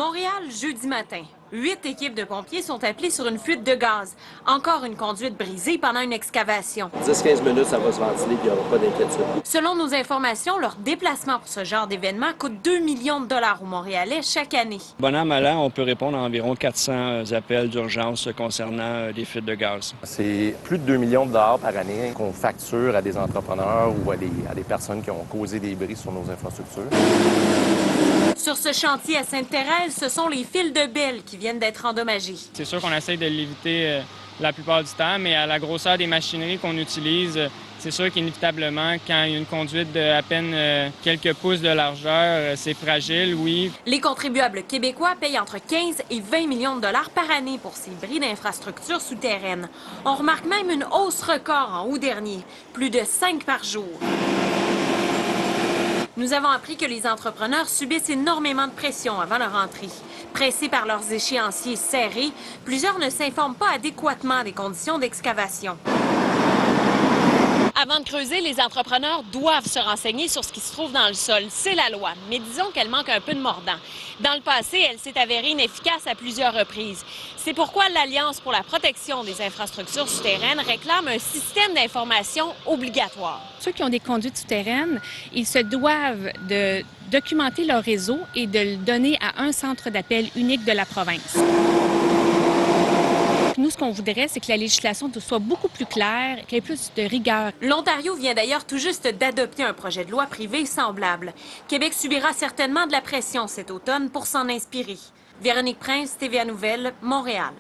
Montréal, jeudi matin. 8 équipes de pompiers sont appelées sur une fuite de gaz. Encore une conduite brisée pendant une excavation. 10-15 minutes, ça va se ventiler, puis il n'y aura pas d'inquiétude. Selon nos informations, leur déplacement pour ce genre d'événement coûte 2 millions de dollars aux Montréalais chaque année. Bon an, mal an, on peut répondre à environ 400 appels d'urgence concernant des fuites de gaz. C'est plus de 2 millions de dollars par année qu'on facture à des entrepreneurs ou à des personnes qui ont causé des bris sur nos infrastructures. Sur ce chantier à Sainte-Thérèse, ce sont les fils de belle qui viennent d'être endommagés. C'est sûr qu'on essaie de l'éviter la plupart du temps, mais à la grosseur des machineries qu'on utilise, c'est sûr qu'inévitablement, quand il y a une conduite de à peine quelques pouces de largeur, c'est fragile, oui. Les contribuables québécois payent entre 15 et 20 millions de dollars par année pour ces bris d'infrastructures souterraines. On remarque même une hausse record en août dernier, plus de 5 par jour. Nous avons appris que les entrepreneurs subissent énormément de pression avant leur entrée. Pressés par leurs échéanciers serrés, plusieurs ne s'informent pas adéquatement des conditions d'excavation. Avant de creuser, les entrepreneurs doivent se renseigner sur ce qui se trouve dans le sol. C'est la loi, mais disons qu'elle manque un peu de mordant. Dans le passé, elle s'est avérée inefficace à plusieurs reprises. C'est pourquoi l'Alliance pour la protection des infrastructures souterraines réclame un système d'information obligatoire. Ceux qui ont des conduites souterraines, ils se doivent de documenter leur réseau et de le donner à un centre d'appel unique de la province. Nous, ce qu'on voudrait, c'est que la législation soit beaucoup plus claire, qu'il y ait plus de rigueur. L'Ontario vient d'ailleurs tout juste d'adopter un projet de loi privé semblable. Québec subira certainement de la pression cet automne pour s'en inspirer. Véronique Prince, TVA Nouvelles, Montréal.